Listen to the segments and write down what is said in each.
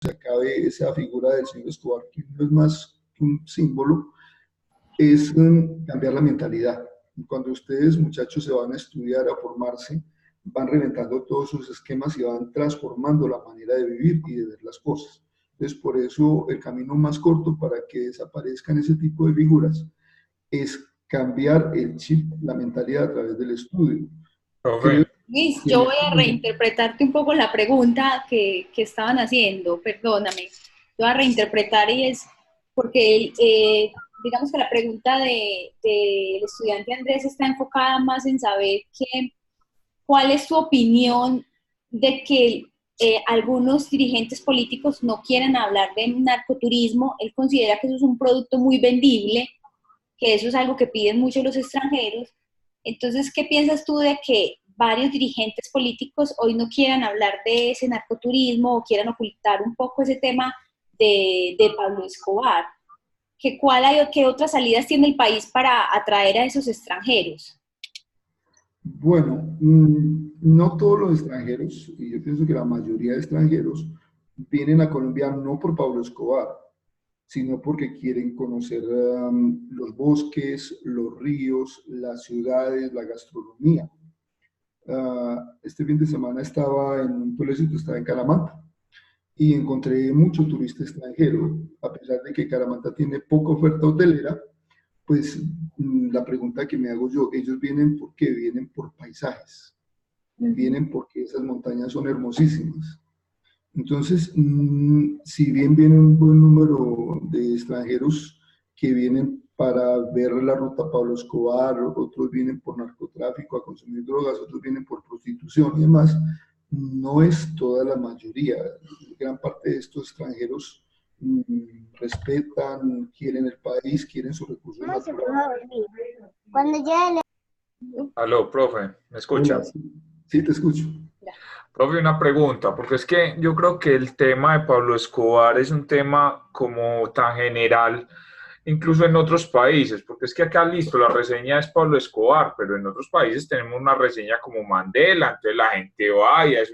se acabe esa figura del señor Escobar, que no es más que un símbolo, es cambiar la mentalidad. Cuando ustedes, muchachos, se van a estudiar, a formarse, van reventando todos sus esquemas y van transformando la manera de vivir y de ver las cosas. Entonces, por eso el camino más corto para que desaparezcan ese tipo de figuras es cambiar el chip, la mentalidad a través del estudio. Creo Profe, Luis, que yo en voy este a momento, reinterpretarte un poco la pregunta que estaban haciendo, perdóname. Voy a reinterpretar y es porque digamos que la pregunta del estudiante Andrés está enfocada más en saber cuál es su opinión de que algunos dirigentes políticos no quieran hablar de narcoturismo. Él considera que eso es un producto muy vendible, que eso es algo que piden mucho los extranjeros. Entonces, ¿qué piensas tú de que varios dirigentes políticos hoy no quieran hablar de ese narcoturismo o quieran ocultar un poco ese tema de Pablo Escobar? ¿Qué otras salidas tiene el país para atraer a esos extranjeros? bueno, no todos los extranjeros, y yo pienso que la mayoría de extranjeros, vienen a Colombia no por Pablo Escobar, sino porque quieren conocer los bosques, los ríos, las ciudades, la gastronomía. Este fin de semana estaba en un pueblecito, estaba en Caramanta, y encontré mucho turista extranjero, a pesar de que Caramanta tiene poca oferta hotelera. Pues la pregunta que me hago yo, ellos vienen ¿por qué? Vienen por paisajes, Ujú. vienen porque esas montañas son hermosísimas. Entonces, si bien viene un buen número de extranjeros que vienen para ver la ruta Pablo Escobar, otros vienen por narcotráfico a consumir drogas, otros vienen por prostitución y demás, no es toda la mayoría. Gran parte de estos extranjeros respetan, quieren el país, quieren sus recursos No se naturales. puede dormir. Cuando llegue la... aló, profe, ¿me Hola, escucha? sí, sí te escucho. Profe, una pregunta, porque es que yo creo que el tema de Pablo Escobar es un tema como tan general, incluso en otros países, porque es que acá listo, la reseña es Pablo Escobar, pero en otros países tenemos una reseña como Mandela, entonces la gente va y hace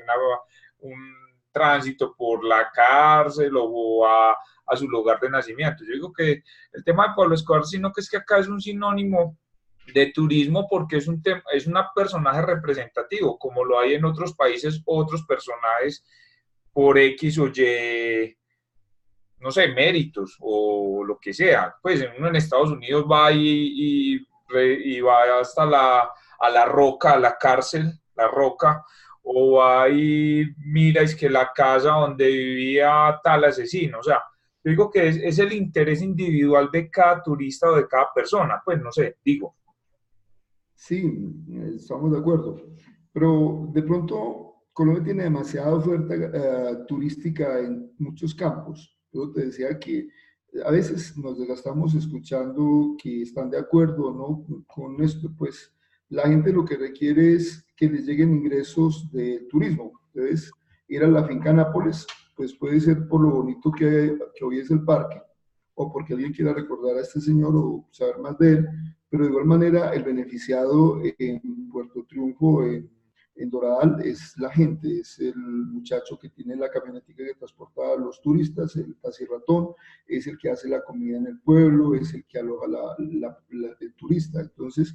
un tránsito por la cárcel o va a su lugar de nacimiento. Yo digo que el tema de Pablo Escobar, sino que es que acá es un sinónimo de turismo porque es un tema, es un personaje representativo, como lo hay en otros países, otros personajes por X o Y, no sé, méritos o lo que sea. Pues uno en Estados Unidos va y va hasta a la Roca, a la cárcel, la Roca, o va y mira, es que la casa donde vivía tal asesino, o sea, yo digo que es el interés individual de cada turista o de cada persona, pues no sé, digo. Sí, estamos de acuerdo. Pero de pronto Colombia tiene demasiada oferta turística en muchos campos. Yo te decía que a veces nos desgastamos escuchando que están de acuerdo o no con esto. Pues la gente lo que requiere es que les lleguen ingresos de turismo. Entonces, ir a la finca Nápoles, pues puede ser por lo bonito que hoy es el parque, o porque alguien quiera recordar a este señor o saber más de él, pero de igual manera el beneficiado en Puerto Triunfo, en Doradal, es la gente, es el muchacho que tiene la camionetica que transporta a los turistas, el taxi ratón, es el que hace la comida en el pueblo, es el que aloja el turista. Entonces,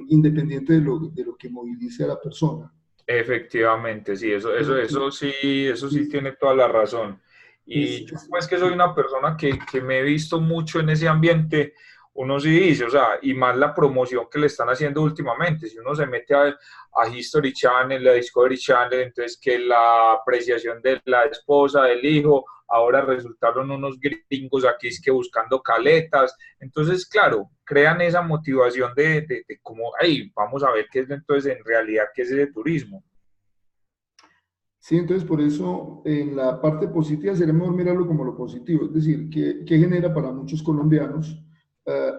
independiente de lo que movilice a la persona. Efectivamente, sí, Pero sí, eso sí tiene toda la razón. es, Y yo es, pues que soy sí, una persona que me he visto mucho en ese ambiente, uno sí dice, o sea, y más la promoción que le están haciendo últimamente, si uno se mete a History Channel, a Discovery Channel, entonces que la apreciación de la esposa, del hijo, ahora resultaron unos gringos aquí es que buscando caletas, entonces, claro, crean esa motivación de como, hey, vamos a ver qué es entonces en realidad qué es ese turismo. sí, entonces por eso en la parte positiva sería mejor mirarlo como lo positivo, es decir, que genera para muchos colombianos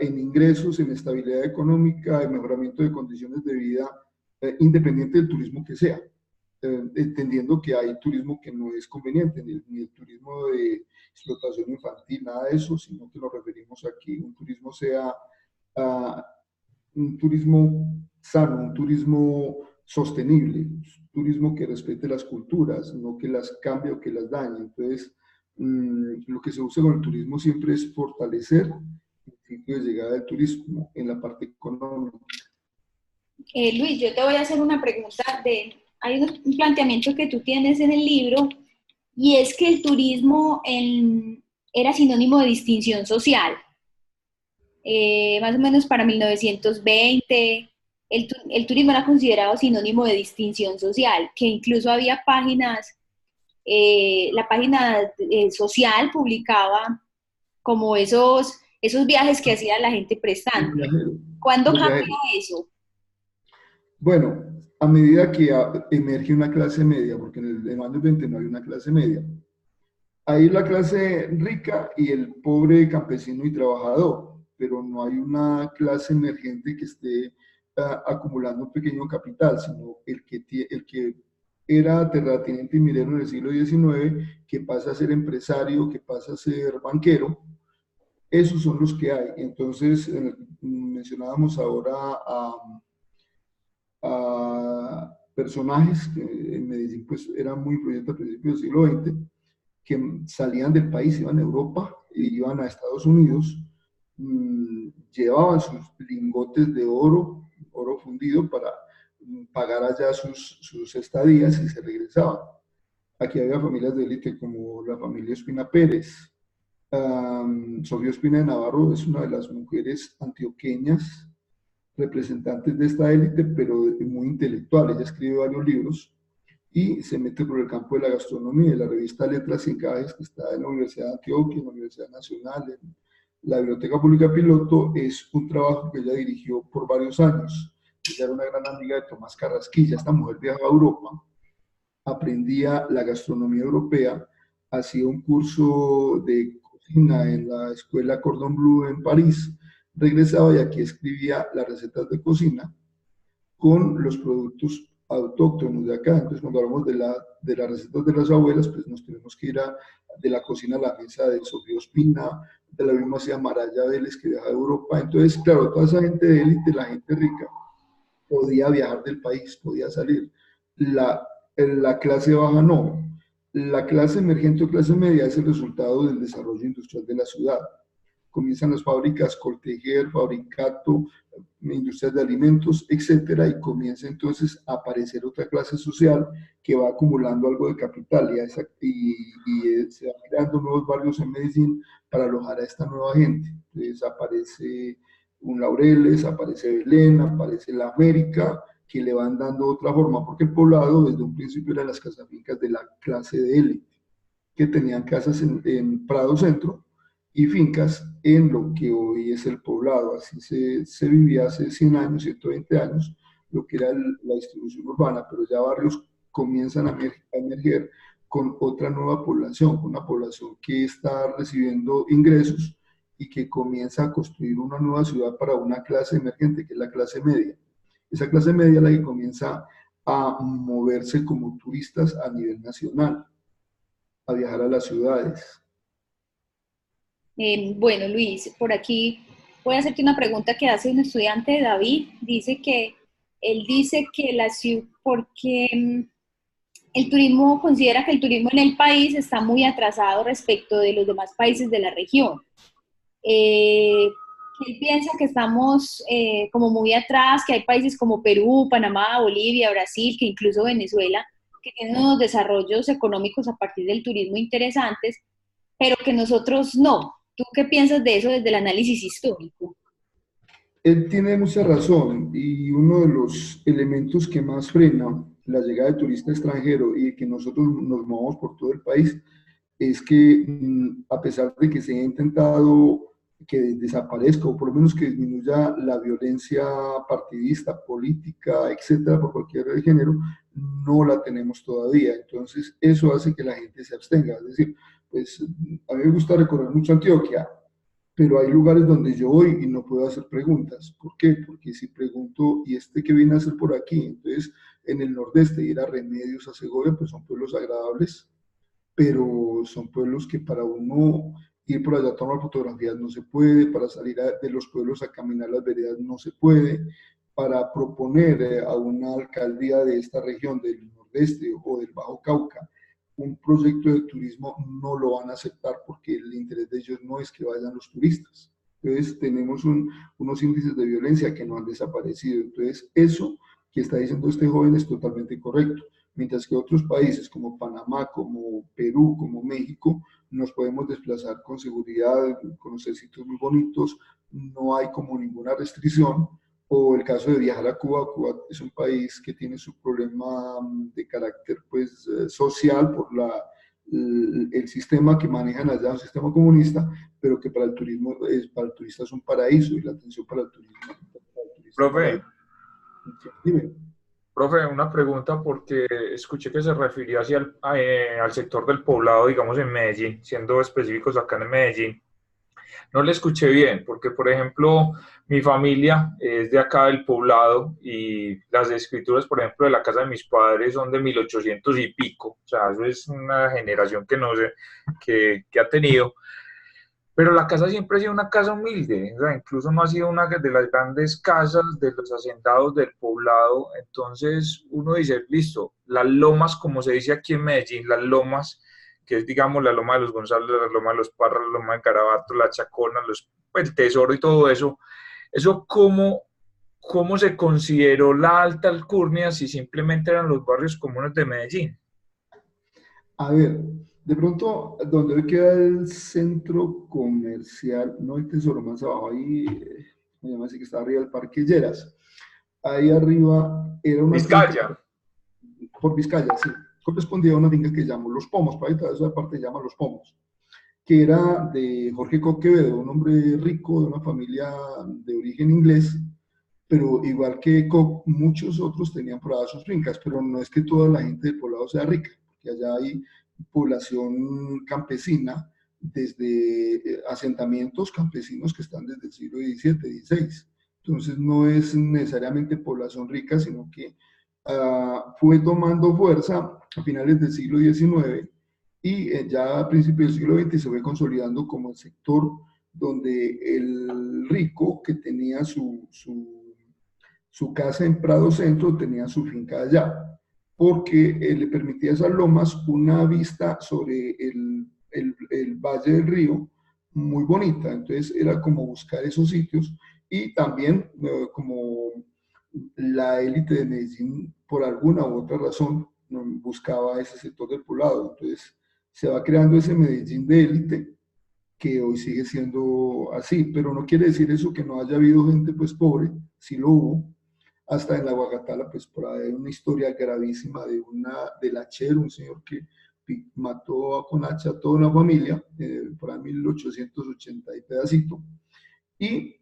en ingresos, en estabilidad económica, en mejoramiento de condiciones de vida, independiente del turismo que sea, entendiendo que hay turismo que no es conveniente, ni el turismo de explotación infantil, nada de eso, sino que nos referimos aquí, un turismo sea uh, un turismo sano, un turismo sostenible, un turismo que respete las culturas, no que las cambie o que las dañe. Entonces, lo que se busca con el turismo siempre es fortalecer el sitio de llegada del turismo en la parte económica. Luis, yo te voy a hacer una pregunta hay un planteamiento que tú tienes en el libro, y es que el turismo era sinónimo de distinción social. Más o menos para 1920, el turismo era considerado sinónimo de distinción social, que incluso había páginas, la página social publicaba como esos viajes que hacía la gente prestante. ¿Cuándo cambia eso? Bueno, a medida que emerge una clase media, porque en los años 20 no hay una clase media, hay la clase rica y el pobre campesino y trabajador, pero no hay una clase emergente que esté acumulando un pequeño capital, sino el que era terrateniente y minero en el siglo XIX, que pasa a ser empresario, que pasa a ser banquero. Esos son los que hay. Entonces, mencionábamos ahora a personajes que en Medellín pues, eran muy influyentes a principios del siglo XX, que salían del país, iban a Europa y iban a Estados Unidos, llevaban sus lingotes de oro fundido para pagar allá sus estadías y se regresaban. Aquí había familias de élite como la familia Ospina Pérez. Sofía Ospina de Navarro es una de las mujeres antioqueñas representantes de esta élite, pero muy intelectual. Ella escribe varios libros y se mete por el campo de la gastronomía. La revista Letras y Encajes, que está en la Universidad de Antioquia, en la Universidad Nacional, en la Biblioteca Pública Piloto, es un trabajo que ella dirigió por varios años. Ella era una gran amiga de Tomás Carrasquilla. Esta mujer viajaba a Europa, aprendía la gastronomía europea, hacía un curso de cocina en la escuela Cordon Bleu en París, regresaba y aquí escribía las recetas de cocina con los productos autóctonos de acá. Entonces, cuando hablamos de las recetas de las abuelas, pues nos tenemos que ir de la cocina a la mesa de Sofía Ospina, de la misma hacía Maraya Vélez, que viaja a Europa. Entonces, claro, toda esa gente de élite, la gente rica, podía viajar del país, podía salir. La clase baja no. La clase emergente o clase media es el resultado del desarrollo industrial de la ciudad. Comienzan las fábricas Coltejer, Fabricato, industrias de alimentos, etcétera, y comienza entonces a aparecer otra clase social que va acumulando algo de capital y se van creando nuevos barrios en Medellín para alojar a esta nueva gente. Entonces aparece un Laureles, aparece Belén, aparece la América, que le van dando otra forma, porque el poblado desde un principio eran las casas fincas de la clase de élite, que tenían casas en Prado Centro y fincas en lo que hoy es el poblado. Así se vivía hace 100 años, 120 años, lo que era la distribución urbana, pero ya barrios comienzan a emerger con otra nueva población, con una población que está recibiendo ingresos y que comienza a construir una nueva ciudad para una clase emergente, que es la clase media. Esa clase media es la que comienza a moverse como turistas a nivel nacional, a viajar a las ciudades. Bueno, Luis, por aquí voy a hacerte una pregunta que hace un estudiante, David. Él dice que porque el turismo, considera que el turismo en el país está muy atrasado respecto de los demás países de la región. Él piensa que estamos como muy atrás, que hay países como Perú, Panamá, Bolivia, Brasil, que incluso Venezuela, que tienen unos desarrollos económicos a partir del turismo interesantes, pero que nosotros no. ¿Tú qué piensas de eso desde el análisis histórico? Él tiene mucha razón y uno de los elementos que más frena la llegada de turista extranjero y que nosotros nos movamos por todo el país es que a pesar de que se ha intentado que desaparezca o por lo menos que disminuya la violencia partidista, política, etcétera, por cualquier género, no la tenemos todavía. Entonces eso hace que la gente se abstenga. Es decir, pues a mí me gusta recorrer mucho Antioquia, pero hay lugares donde yo voy y no puedo hacer preguntas. ¿Por qué? Porque si pregunto, ¿y este qué viene a hacer por aquí? Entonces, en el nordeste, ir a Remedios, a Segovia, pues son pueblos agradables, pero son pueblos que para uno ir por allá a tomar fotografías no se puede, para salir de los pueblos a caminar las veredas no se puede, para proponer a una alcaldía de esta región del nordeste o del Bajo Cauca un proyecto de turismo no lo van a aceptar porque el interés de ellos no es que vayan los turistas. Entonces tenemos unos índices de violencia que no han desaparecido. Entonces eso que está diciendo este joven es totalmente correcto. Mientras que otros países como Panamá, como Perú, como México, nos podemos desplazar con seguridad, conocer sitios muy bonitos, no hay como ninguna restricción. O el caso de viajar a Cuba. Cuba es un país que tiene su problema de carácter pues, social por el sistema que manejan allá, un sistema comunista, pero que para el turismo, para el turista es un paraíso, y la atención para el turismo. Para el turista Profe, dime. Profe, una pregunta porque escuché que se refirió hacia al sector del poblado, digamos en Medellín, siendo específicos acá en Medellín. No le escuché bien, porque por ejemplo, mi familia es de acá del poblado y las escrituras, por ejemplo, de la casa de mis padres son de 1800 y pico, o sea, eso es una generación que no sé, que ha tenido. Pero la casa siempre ha sido una casa humilde, o sea, incluso no ha sido una de las grandes casas de los hacendados del poblado. Entonces uno dice, listo, las lomas, como se dice aquí en Medellín, las lomas, que es, digamos, la loma de los González, la loma de los Parras, la loma de Carabato, la Chacona, el Tesoro y todo eso, eso cómo se consideró la alta alcurnia si simplemente eran los barrios comunes de Medellín. A ver, de pronto, donde hoy queda el centro comercial, no el Tesoro, más abajo, ahí, me llama así, que está arriba del Parque Lleras. Ahí arriba era una finca, Vizcaya. por Vizcaya, sí, correspondía a una finca que llamamos Los Pomos, para ahí toda esa parte se llama Los Pomos, que era de Jorge Coquevedo, un hombre rico de una familia de origen inglés, pero igual que Koch, muchos otros tenían por allá sus fincas, pero no es que toda la gente del poblado sea rica, porque allá hay población campesina, desde asentamientos campesinos que están desde el siglo XVII, XVI. Entonces no es necesariamente población rica, sino que fue tomando fuerza a finales del siglo XIX y ya a principios del siglo XX se fue consolidando como el sector donde el rico que tenía su casa en Prado Centro tenía su finca allá, porque le permitía a esas lomas una vista sobre el valle del río muy bonita. Entonces era como buscar esos sitios y también como la élite de Medellín, por alguna u otra razón, buscaba ese sector del poblado. Entonces se va creando ese Medellín de élite que hoy sigue siendo así, pero no quiere decir eso que no haya habido gente pues pobre, sí lo hubo, hasta en la Guagatala, pues por ahí hay una historia gravísima del hachero, un señor que mató con hacha a toda una familia, por ahí 1880 y pedacito, y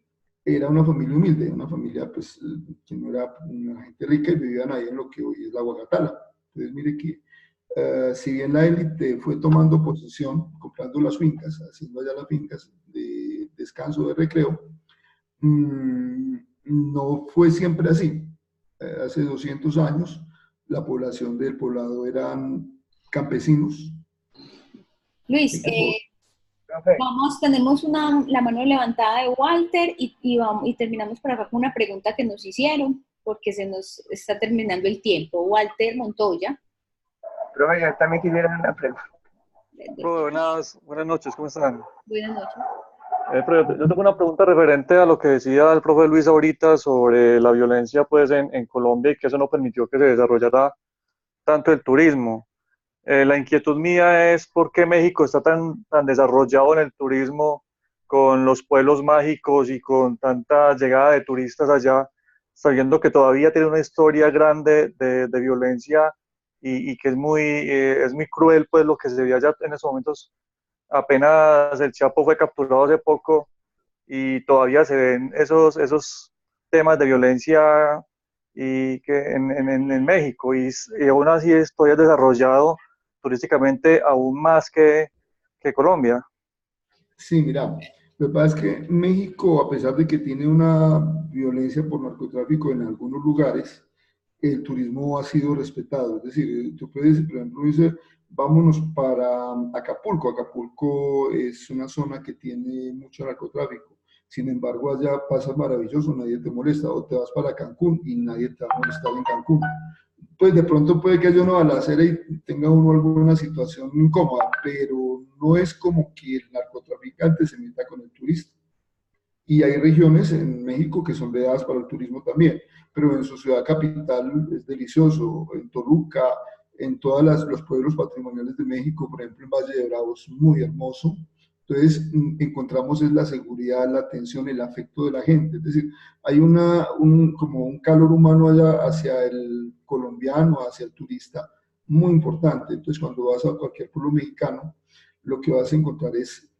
era una familia humilde, una familia pues que no era una gente rica y vivían ahí en lo que hoy es la Guagatala. Entonces mire que si bien la élite fue tomando posesión, comprando las fincas, haciendo allá las fincas de descanso, de recreo, no fue siempre así. Hace 200 años la población del poblado eran campesinos. Luis, tenemos la mano levantada de Walter y terminamos por acá con una pregunta que nos hicieron porque se nos está terminando el tiempo. Walter Montoya. Pero yo también quisiera una pregunta. Buenas noches, ¿cómo están? Buenas noches. Yo tengo una pregunta referente a lo que decía el profe Luis ahorita sobre la violencia pues, en Colombia y que eso no permitió que se desarrollara tanto el turismo. La inquietud mía es por qué México está tan desarrollado en el turismo con los pueblos mágicos y con tanta llegada de turistas allá, sabiendo que todavía tiene una historia grande de violencia y que es muy cruel pues, lo que se ve allá en esos momentos. Apenas el Chapo fue capturado hace poco y todavía se ven esos temas de violencia y que en México y aún así todavía desarrollado turísticamente aún más que Colombia. Sí, mira, lo que pasa es que México, a pesar de que tiene una violencia por narcotráfico en algunos lugares, el turismo ha sido respetado. Es decir, tú puedes, por ejemplo, dice, vámonos para Acapulco. Acapulco es una zona que tiene mucho narcotráfico. Sin embargo, allá pasa maravilloso, nadie te molesta. O te vas para Cancún y nadie te va a molestar en Cancún. pues de pronto puede que haya una balacera y tenga uno alguna situación incómoda, pero no es como que el narcotraficante se meta con el turista. Y hay regiones en México que son vedadas para el turismo también, pero en su ciudad capital es delicioso, en Toluca, en todos los pueblos patrimoniales de México, por ejemplo en Valle de Bravo es muy hermoso. Entonces encontramos es la seguridad, la atención, el afecto de la gente. Es decir, hay como un calor humano allá hacia el colombiano, hacia el turista, muy importante. Entonces cuando vas a cualquier pueblo mexicano, lo que vas a encontrar es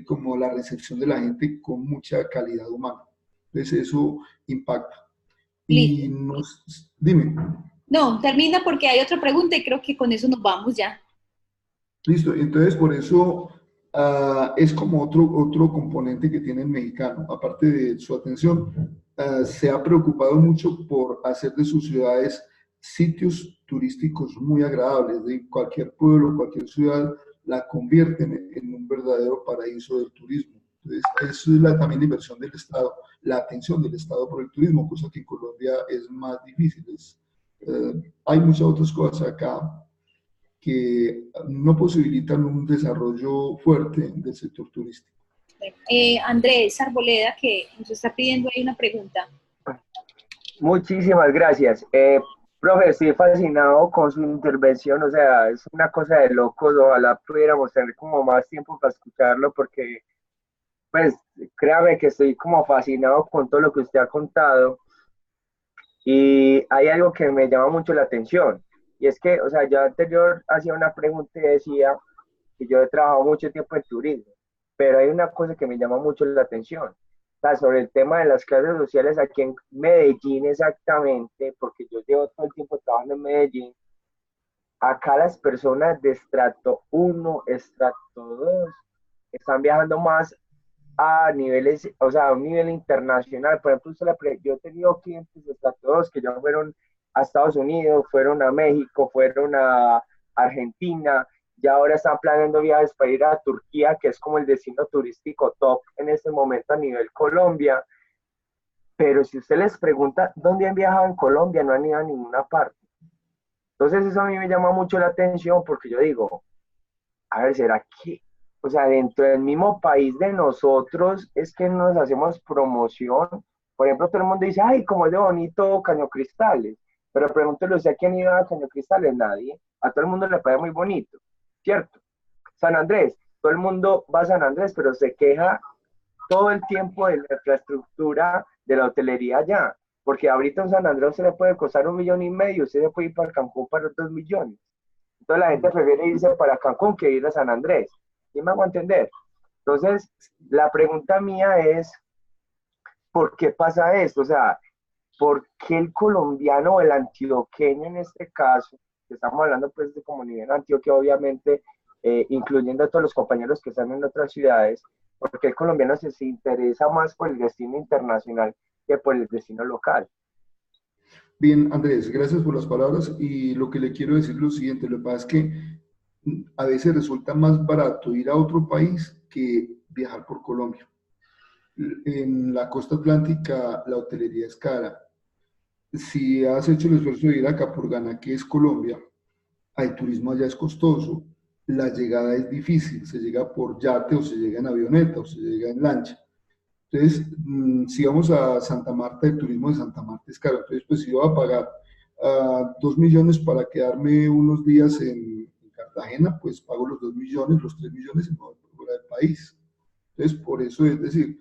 como la recepción de la gente con mucha calidad humana. Entonces eso impacta. Y Listo. dime. No, termina porque hay otra pregunta y creo que con eso nos vamos ya. Listo, entonces por eso es como otro componente que tiene el mexicano, aparte de su atención, se ha preocupado mucho por hacer de sus ciudades sitios turísticos muy agradables, de cualquier pueblo, cualquier ciudad, la convierten en un verdadero paraíso del turismo. Entonces, eso es también la inversión del Estado, la atención del Estado por el turismo, cosa que en Colombia es más difícil. Hay muchas otras cosas acá que no posibilitan un desarrollo fuerte del sector turístico. Andrés Arboleda, que nos está pidiendo ahí una pregunta. Muchísimas gracias. Profe, estoy fascinado con su intervención, o sea, es una cosa de locos, ojalá pudiéramos tener como más tiempo para escucharlo porque, pues, créame que estoy como fascinado con todo lo que usted ha contado y hay algo que me llama mucho la atención y es que, o sea, yo anterior hacía una pregunta y decía que yo he trabajado mucho tiempo en turismo, pero hay una cosa que me llama mucho la atención, o sea, sobre el tema de las clases sociales aquí en Medellín exactamente, porque yo llevo todo el tiempo trabajando en Medellín. Acá las personas de estrato uno, estrato 2, están viajando más a niveles, o sea, a un nivel internacional. Por ejemplo, yo he tenido clientes de estrato 2 que ya fueron a Estados Unidos, fueron a México, fueron a Argentina, y ahora están planeando viajes para ir a Turquía, que es como el destino turístico top en este momento a nivel Colombia. Pero si usted les pregunta dónde han viajado en Colombia, no han ido a ninguna parte. Entonces eso a mí me llama mucho la atención porque yo digo, a ver, ¿será que, o sea, dentro del mismo país de nosotros es que nos hacemos promoción? Por ejemplo, todo el mundo dice, ay, como es de bonito Caño Cristales, pero pregúntele usted a quién iba a Caño Cristales, nadie. A todo el mundo le parece muy bonito, ¿cierto? San Andrés, todo el mundo va a San Andrés, pero se queja todo el tiempo de la infraestructura de la hotelería allá, porque ahorita en San Andrés se le puede costar 1,5 millones, usted se puede ir para Cancún para 2 millones. Entonces la gente prefiere irse para Cancún que ir a San Andrés. ¿Sí me hago entender? Entonces, la pregunta mía es, ¿por qué pasa esto? O sea, ¿por qué el colombiano o el antioqueño en este caso, que estamos hablando pues de comunidad en Antioquia, obviamente, incluyendo a todos los compañeros que están en otras ciudades, ¿por qué el colombiano se interesa más por el destino internacional que por el destino local? Bien, Andrés, gracias por las palabras y lo que le quiero decir es lo siguiente, lo que pasa es que a veces resulta más barato ir a otro país que viajar por Colombia. En la costa atlántica la hotelería es cara. Si has hecho el esfuerzo de ir a Capurganá, que es Colombia, el turismo allá es costoso, la llegada es difícil, se llega por yate o se llega en avioneta o se llega en lancha. Entonces, si vamos a Santa Marta, el turismo de Santa Marta es caro. Entonces, pues si yo voy a pagar 2 millones para quedarme unos días en Cartagena, pues pago los 2 millones, los 3 millones y me voy por fuera del país. Entonces, por eso es decir,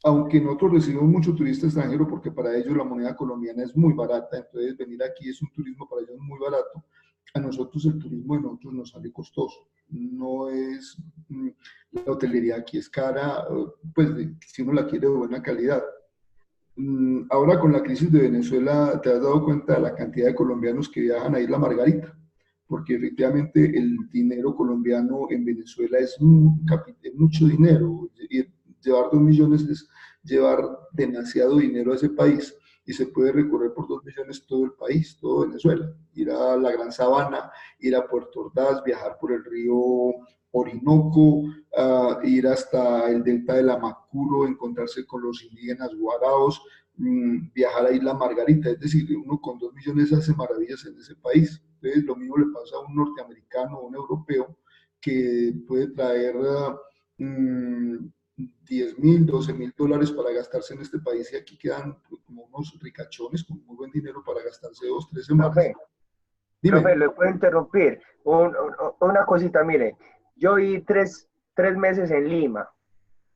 aunque nosotros recibimos mucho turista extranjero, porque para ellos la moneda colombiana es muy barata, entonces venir aquí es un turismo para ellos muy barato, a nosotros el turismo de nosotros nos sale costoso. No es, la hotelería aquí es cara, pues si uno la quiere de buena calidad. Ahora con la crisis de Venezuela, ¿te has dado cuenta de la cantidad de colombianos que viajan a Isla Margarita? Porque efectivamente el dinero colombiano en Venezuela es mucho dinero. Y llevar 2 millones es llevar demasiado dinero a ese país y se puede recorrer por 2 millones todo el país, todo Venezuela. Ir a la Gran Sabana, ir a Puerto Ordaz, viajar por el río Orinoco, ir hasta el delta del Amacuro, encontrarse con los indígenas guaraos, viajar a Isla Margarita, es decir, uno con 2 millones hace maravillas en ese país. Entonces, lo mismo le pasa a un norteamericano o un europeo que puede traer 10.000, 12.000 dólares para gastarse en este país y aquí quedan como unos ricachones con muy buen dinero para gastarse 2, 3 semanas. Profe, Dime. profe, ¿le puedo interrumpir? Una cosita, mire, yo vi tres meses en Lima,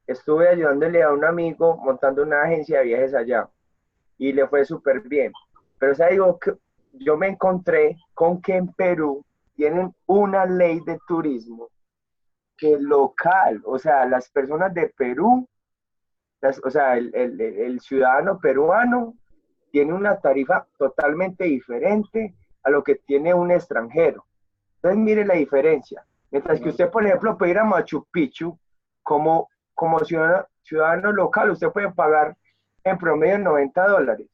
estuve ayudándole a un amigo montando una agencia de viajes allá y le fue súper bien. Pero o sea, digo, que yo me encontré con que en Perú tienen una ley de turismo que local, o sea, las personas de Perú, o sea, el ciudadano peruano tiene una tarifa totalmente diferente a lo que tiene un extranjero. Entonces, mire la diferencia. Mientras que usted, por ejemplo, puede ir a Machu Picchu como ciudadano local, usted puede pagar en promedio $90.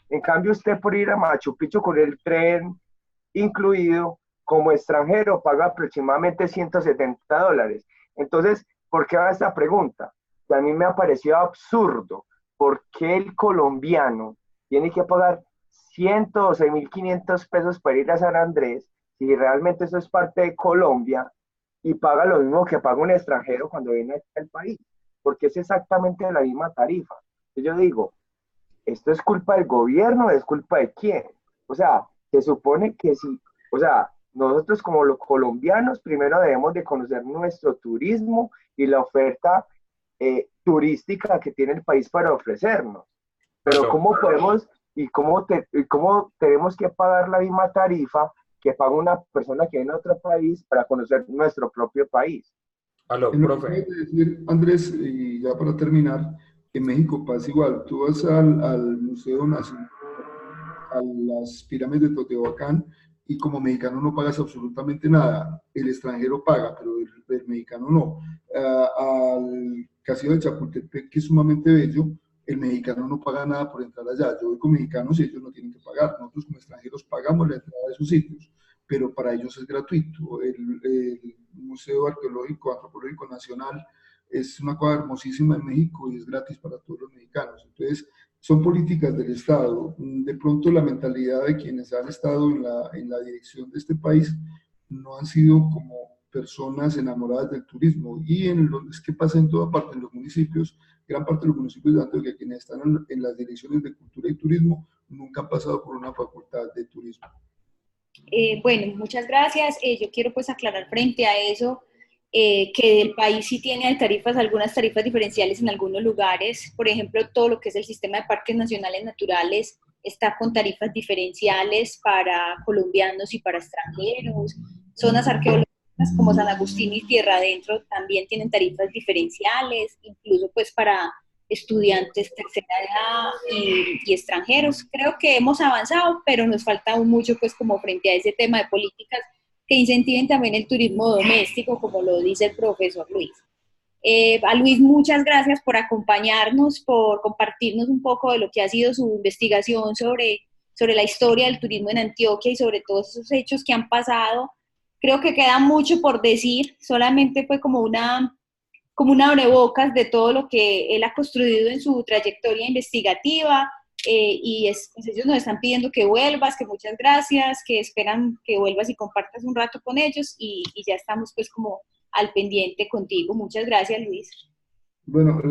En cambio, usted por ir a Machu Picchu con el tren incluido, como extranjero, paga aproximadamente $170. Entonces, ¿por qué va esta pregunta? Que a mí me ha parecido absurdo. ¿Por qué el colombiano tiene que pagar 112.500 pesos para ir a San Andrés si realmente eso es parte de Colombia y paga lo mismo que paga un extranjero cuando viene al país? Porque es exactamente la misma tarifa. Yo digo, ¿esto es culpa del gobierno o es culpa de quién? O sea, se supone que sí, o sea, nosotros como los colombianos primero debemos de conocer nuestro turismo y la oferta turística que tiene el país para ofrecernos. Pero Aló, ¿cómo podemos y cómo tenemos que pagar la misma tarifa que paga una persona que viene a otro país para conocer nuestro propio país? aló, En lo que profe. acabas de decir, Andrés, y ya para terminar, en México pasa igual. Tú vas al Museo Nacional, a las pirámides de Teotihuacán, y como mexicano no pagas absolutamente nada. El extranjero paga, pero el mexicano no. Al Castillo de Chapultepec, que es sumamente bello, el mexicano no paga nada por entrar allá. Yo voy con mexicanos y ellos no tienen que pagar. Nosotros como extranjeros pagamos la entrada de esos sitios, pero para ellos es gratuito. El Museo Arqueológico, Antropológico Nacional es una cosa hermosísima en México y es gratis para todos los mexicanos. Entonces, son políticas del Estado. De pronto la mentalidad de quienes han estado en la dirección de este país no han sido como personas enamoradas del turismo. Y es que pasa en toda parte, en los municipios, gran parte de los municipios de Antioquia, quienes están en las direcciones de cultura y turismo, nunca han pasado por una facultad de turismo. Bueno, muchas gracias. Yo quiero pues aclarar frente a eso que el país sí tiene tarifas, algunas tarifas diferenciales en algunos lugares. Por ejemplo, todo lo que es el sistema de parques nacionales naturales está con tarifas diferenciales para colombianos y para extranjeros. Zonas arqueológicas como San Agustín y Tierra Adentro también tienen tarifas diferenciales, incluso pues para estudiantes tercera edad y extranjeros. Creo que hemos avanzado, pero nos falta aún mucho pues como frente a ese tema de políticas que incentiven también el turismo doméstico, como lo dice el profesor Luis. A Luis, muchas gracias por acompañarnos, por compartirnos un poco de lo que ha sido su investigación sobre la historia del turismo en Antioquia y sobre todos esos hechos que han pasado. Creo que queda mucho por decir, solamente fue como una abrebocas de todo lo que él ha construido en su trayectoria investigativa. Pues ellos nos están pidiendo que vuelvas, que muchas gracias, que esperan que vuelvas y compartas un rato con ellos y ya estamos pues como al pendiente contigo. Muchas gracias, Luis. Bueno,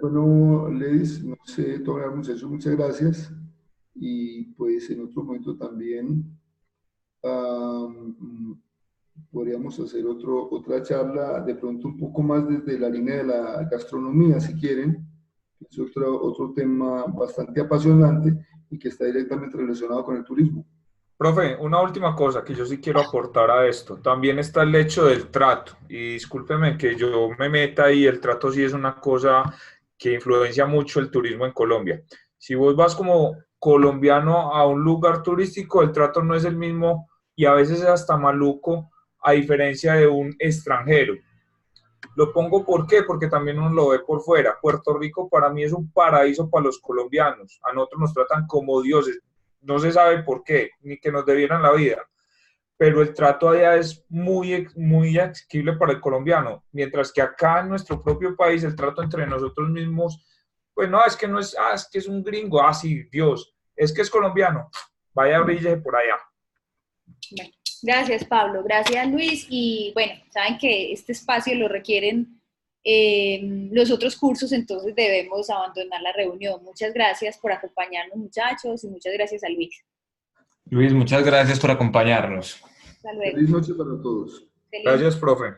bueno, Ledis, no sé, todavía muchachos, muchas gracias. Y pues en otro momento también podríamos hacer otra charla, de pronto un poco más desde la línea de la gastronomía, si quieren. Es otro tema bastante apasionante y que está directamente relacionado con el turismo. Profe, una última cosa que yo sí quiero aportar a esto. También está el hecho del trato. Y discúlpeme que yo me meta ahí, el trato sí es una cosa que influencia mucho el turismo en Colombia. Si vos vas como colombiano a un lugar turístico, el trato no es el mismo y a veces es hasta maluco, a diferencia de un extranjero. Lo pongo ¿por qué? Porque también uno lo ve por fuera. Puerto Rico para mí es un paraíso para los colombianos. A nosotros nos tratan como dioses. No se sabe por qué, ni que nos debieran la vida. Pero el trato allá es muy, muy asequible para el colombiano. Mientras que acá en nuestro propio país el trato entre nosotros mismos pues no, es que no es, es que es un gringo, sí, Dios, es que es colombiano, vaya, bríllese por allá. Bueno, gracias, Pablo, gracias, Luis, y bueno, saben que este espacio lo requieren los otros cursos, entonces debemos abandonar la reunión. Muchas gracias por acompañarnos, muchachos, y muchas gracias a Luis. Luis, muchas gracias por acompañarnos. Hasta luego. Feliz noche para todos. Feliz Gracias, profe.